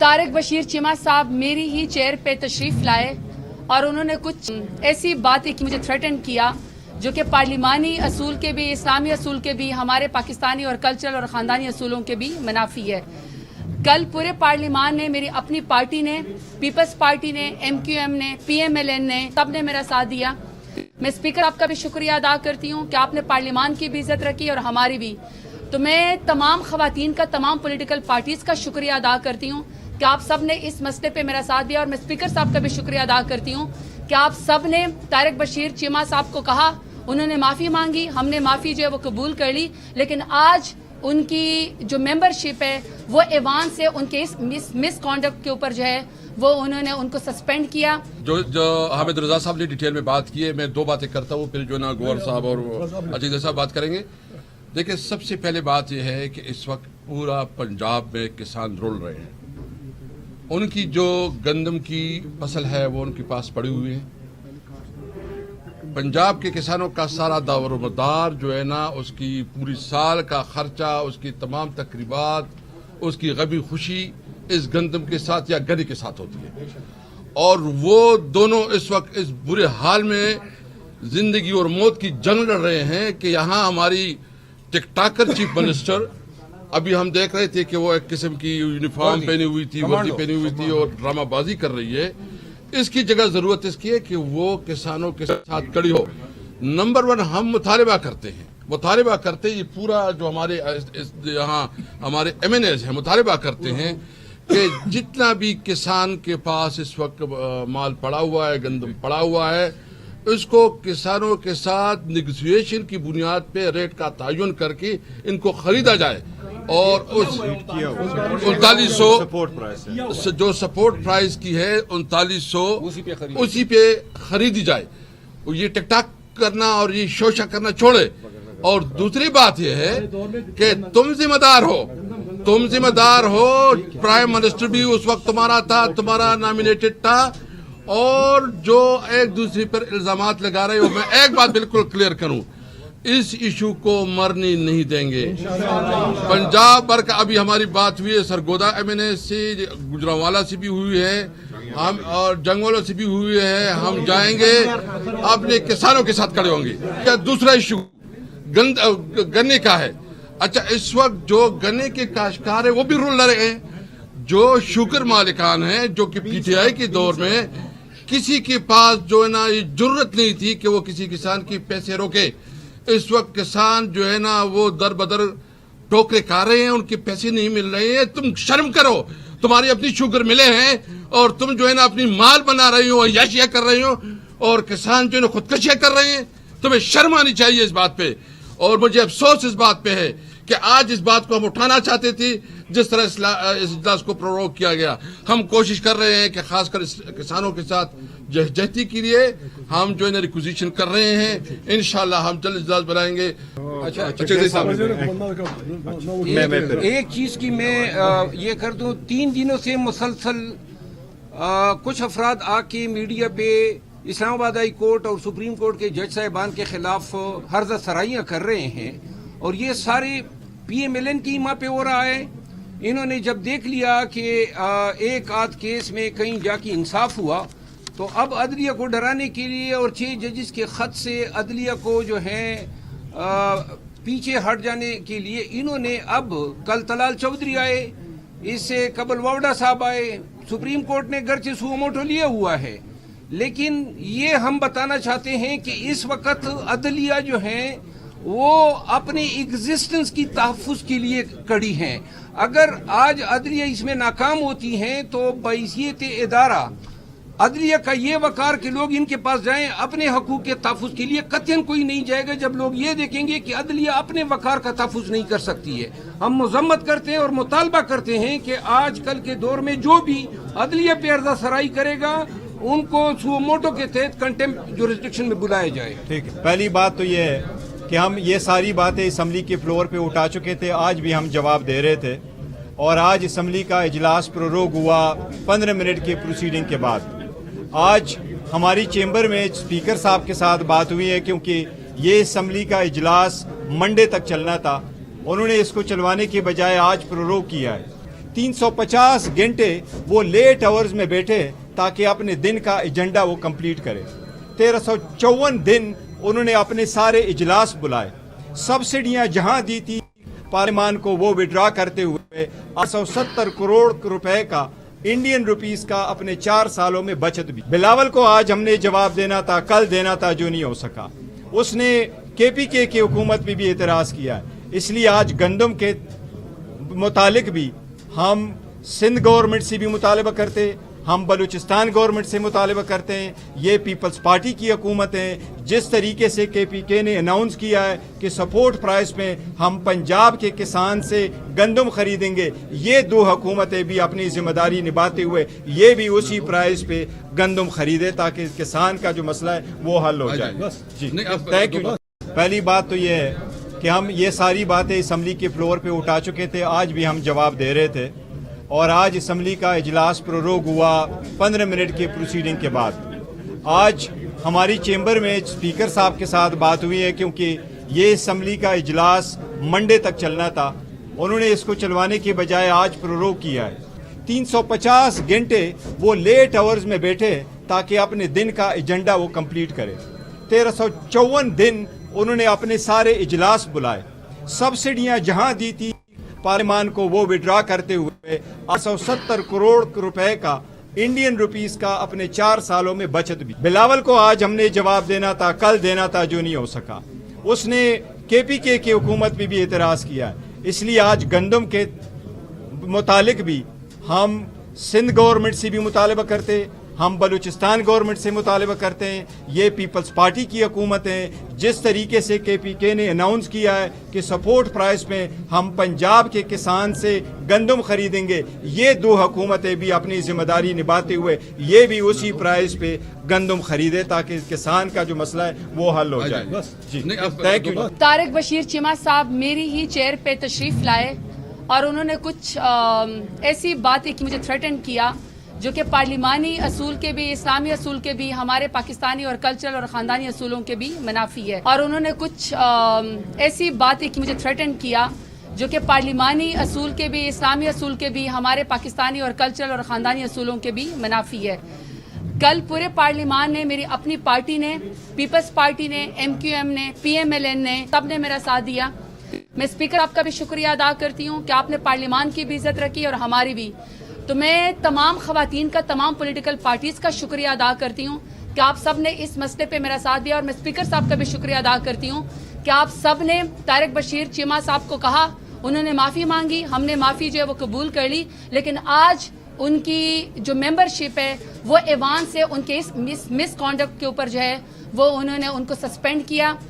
तारिक बशीर चीमा साहब मेरी ही चेयर पे तशरीफ़ लाए और उन्होंने कुछ ऐसी बातें की, मुझे थ्रेटन किया जो कि पार्लिमानी असूल के भी, इस्लामी असूल के भी, हमारे पाकिस्तानी और कल्चरल और ख़ानदानी असूलों के भी मुनाफी है। कल पूरे पार्लिमान ने, मेरी अपनी पार्टी ने, पीपल्स पार्टी ने, MQM ने, PMLN ने, सब ने मेरा साथ दिया। मैं स्पीकर आपका भी शुक्रिया अदा करती हूँ कि आपने पार्लिमान की भी इज़्ज़त रखी और हमारी भी। तो मैं तमाम ख़वातीन का, तमाम पॉलिटिकल पार्टीज़ का शुक्रिया अदा करती हूँ कि आप सब ने इस मसले पे मेरा साथ दिया, और मैं स्पीकर साहब का भी शुक्रिया अदा करती हूँ कि आप सब ने तारिक बशीर चीमा साहब को कहा, उन्होंने माफ़ी मांगी, हमने माफ़ी जो है वो कबूल कर ली, लेकिन आज उनकी जो मेंबरशिप है वो ऐवान से उनके इस मिसकॉन्डक्ट के ऊपर जो है वो उन्होंने उनको सस्पेंड किया। जो हामिद रजा साहब ने डिटेल में बात की है, मैं दो बातें करता हूँ, फिर जो ना गौर साहब और अजीज साहब बात करेंगे। देखिए, सबसे पहले बात यह है कि इस वक्त पूरा पंजाब में किसान रुल रहे हैं। उनकी जो गंदम की फसल है वो उनके पास पड़ी हुई है। पंजाब के किसानों का सारा दारोमदार जो है ना, उसकी पूरी साल का खर्चा, उसकी तमाम तकरीबात, उसकी गमी खुशी इस गंदम के साथ या गन्ने के साथ होती है। और वो दोनों इस वक्त इस बुरे हाल में जिंदगी और मौत की जंग लड़ रहे हैं कि यहाँ हमारी टिकटाकर चीफ मिनिस्टर, अभी हम देख रहे थे कि वो एक किस्म की यूनिफॉर्म पहनी हुई थी, वर्दी पहनी हुई थी और ड्रामाबाजी कर रही है। इसकी जगह जरूरत इसकी है कि वो किसानों के साथ खड़ी हो। नंबर 1 हम मुतालबा करते हैं, ये पूरा जो हमारे यहाँ हमारे MNAs हैं मुतालबा करते हैं कि जितना भी किसान के पास इस वक्त माल पड़ा हुआ है, गंदम पड़ा हुआ है, इसको किसानों के साथ निगोसिएशन की बुनियाद पे रेट का तयन करके इनको खरीदा जाए और उस 3900 जो सपोर्ट प्राइस की है 3900 उसी पे खरीदी जाए। ये टिकटाक करना और ये शोषा करना छोड़े। और दूसरी बात यह है कि तुम जिम्मेदार हो। प्राइम मिनिस्टर भी उस वक्त तुम्हारा था, तुम्हारा नॉमिनेटेड था, और जो एक दूसरे पर इल्जामात लगा रहे हो, मैं एक बात बिल्कुल क्लियर करूं, इस इशू को मरने नहीं देंगे। पंजाब भर का अभी हमारी बात हुई है सरगोदा MNA से, गुजरांवाला से भी हुई है, हम और जंगवालों से भी हुई है। हम जाएंगे, अपने किसानों के साथ खड़े होंगे। क्या दूसरा इशू गन्ने का है। अच्छा, इस वक्त जो गन्ने के काश्तकार है वो भी रुल रहे हैं। जो शुगर मालिकान हैं, जो कि PTI के दौर में किसी के पास जो है ना ये जरूरत नहीं थी कि वो किसी किसान की पैसे रोके, इस वक्त किसान जो है ना वो दर बदर टोकरे खा रहे हैं, उनके पैसे नहीं मिल रहे हैं। तुम शर्म करो, तुम्हारी अपनी शुगर मिले हैं और तुम जो है ना अपनी माल बना रही हो, अय्याशियां कर रही हो, और किसान जो है ना खुदकशियां कर रहे हैं। तुम्हें शर्म आनी चाहिए इस बात पे। और मुझे अफसोस इस बात पे है कि आज इस बात को हम उठाना चाहते थे, जिस तरह इस इजलास को प्रोरोग किया गया। हम कोशिश कर रहे हैं कि खासकर किसानों के साथ जहजहती के लिए हम जो है रिक्विजिशन कर रहे हैं। इंशाल्लाह हम जल्द इजलास बनाएंगे। एक चीज की मैं ये कर दूं, 3 दिनों से मुसलसल कुछ अफराद आके मीडिया पे इस्लामाबाद हाई कोर्ट और सुप्रीम कोर्ट के जज साहिबान के खिलाफ हर्जा सराइयाँ कर रहे हैं, और ये सारे PMLN की माँ पे हो रहा है। इन्होंने जब देख लिया कि एक आध केस में कहीं जाके इंसाफ हुआ, तो अब अदलिया को डराने के लिए और 6 जजेस के खत से अदलिया को जो है पीछे हट जाने के लिए इन्होंने अब कल तलाल चौधरी आए, इससे कबल वावड़ा साहब आए। सुप्रीम कोर्ट ने गर्चे सुओ मोटो लिया हुआ है, लेकिन ये हम बताना चाहते हैं कि इस वक्त अदलिया जो है वो अपने एग्जिस्टेंस की तहफ़्फ़ुज़ के लिए कड़ी हैं। अगर आज अदलिया इसमें नाकाम होती हैं तो बहैसियत इदारा अदलिया का ये वकार कि लोग इनके पास जाएं अपने हकूक़ के तहफ़्फ़ुज़ के लिए, कतई कोई नहीं जाएगा जब लोग ये देखेंगे कि अदलिया अपने वकार का तहफ़्फ़ुज़ नहीं कर सकती है। हम मज़म्मत करते हैं और मुतालबा करते हैं कि आजकल के दौर में जो भी अदलिया पे अर्ज़ा सराई करेगा उनको सुओ मोटो के तहत कंटेम्प्ट जुरिस्डिक्शन में बुलाया जाए। ठीक है, पहली बात तो ये है कि हम ये सारी बातें असम्बली के फ्लोर पे उठा चुके थे, आज भी हम जवाब दे रहे थे, और आज असम्बली का इजलास प्रोरोग हुआ 15 मिनट की प्रोसीडिंग के बाद। आज हमारी चेंबर में स्पीकर साहब के साथ बात हुई है, क्योंकि ये असम्बली का इजलास मंडे तक चलना था, उन्होंने इसको चलवाने के बजाय आज प्रोरोग किया है। 350 घंटे वो लेट आवर्स में बैठे ताकि अपने दिन का एजेंडा वो कंप्लीट करे। 1354 दिन उन्होंने अपने सारे इजलास बुलाए। सब्सिडियां जहां दी थी पार्लियामान को वो विड्रॉ करते हुए 870 करोड़ रुपए का इंडियन रुपीस का अपने 4 सालों में बचत भी। बिलावल को आज हमने जवाब देना था, कल देना था, जो नहीं हो सका। उसने KPK की हुकूमत पे भी एतराज़ किया है। इसलिए आज गंदम के मुतालिक भी हम सिंध गवर्नमेंट से भी मुतालबा करते, हम बलूचिस्तान गवर्नमेंट से मुतालबा करते हैं। ये पीपल्स पार्टी की हुकूमत है। जिस तरीके से KPK ने अनाउंस किया है कि सपोर्ट प्राइस में हम पंजाब के किसान से गंदम खरीदेंगे, ये दो हुकूमतें भी अपनी जिम्मेदारी निभाते हुए ये भी उसी प्राइस पे गंदम खरीदे ताकि किसान का जो मसला है वो हल हो जाए। जी, थैंक यू। पहली बात तो ये है कि हम ये सारी बातें असम्बली के फ्लोर पे उठा चुके थे, आज भी हम जवाब दे रहे थे। और आज असम्बली का इजलास प्रोरोग हुआ 15 मिनट की प्रोसीडिंग के बाद। आज हमारी चेंबर में स्पीकर साहब के साथ बात हुई है क्योंकि ये असम्बली का इजलास मंडे तक चलना था, उन्होंने इसको चलवाने के बजाय आज प्रोरोग किया है। 350 घंटे वो लेट आवर्स में बैठे ताकि अपने दिन का एजेंडा वो कंप्लीट करे। 1354 दिन उन्होंने अपने सारे इजलास बुलाए। सब्सिडियां जहां दी थी पार्लियामान को वो विड्रॉ करते हुए 870 करोड़ रुपए का इंडियन रुपीस का अपने 4 सालों में बचत भी। बिलावल को आज हमने जवाब देना था, कल देना था, जो नहीं हो सका। उसने KPK की हुकूमत पे भी एतराज़ किया है। इसलिए आज गंदम के मुतालिक भी हम सिंध गवर्नमेंट से भी मुतालबा करते, हम बलूचिस्तान गवर्नमेंट से मुतालबा करते हैं। ये पीपल्स पार्टी की हुकूमत है। जिस तरीके से KPK ने अनाउंस किया है कि सपोर्ट प्राइस में हम पंजाब के किसान से गंदम खरीदेंगे, ये दो हुकूमतें भी अपनी जिम्मेदारी निभाते हुए ये भी उसी प्राइस पे गंदम खरीदे ताकि किसान का जो मसला है वो हल हो जाए। जी, थैंक यू। तारिक बशीर चीमा साहब मेरी ही चेयर पे तशरीफ लाए और उन्होंने कुछ ऐसी बातें की, मुझे थ्रेटन किया जो कि पार्लिमानी असूल के भी, इस्लामी असूल के भी, हमारे पाकिस्तानी और कल्चरल और ख़ानदानी असूलों के भी मुनाफी है। और उन्होंने कुछ ऐसी बातें की, मुझे थ्रेटन किया जो कि पार्लिमानी असूल के भी, इस्लामी असूल के भी, हमारे पाकिस्तानी और कल्चरल और ख़ानदानी असूलों के भी मुनाफी है। कल पूरे पार्लिमान ने, मेरी अपनी पार्टी ने, पीपल्स पार्टी ने, MQM ने, PMLN ने, सब ने मेरा साथ दिया। मैं स्पीकर आपका भी शुक्रिया अदा करती हूँ कि आपने पार्लिमान की भी इज्जत रखी और हमारी भी। तो मैं तमाम ख़वातीन का, तमाम पॉलिटिकल पार्टीज़ का शुक्रिया अदा करती हूँ कि आप सब ने इस मसले पे मेरा साथ दिया। और मैं स्पीकर साहब का भी शुक्रिया अदा करती हूँ कि आप सब ने तारिक बशीर चीमा साहब को कहा, उन्होंने माफ़ी मांगी, हमने माफ़ी जो है वो कबूल कर ली। लेकिन आज उनकी जो मेंबरशिप है वो ऐवान से उनके इस मिसकॉन्डक्ट के ऊपर जो है वो उन्होंने उनको सस्पेंड किया।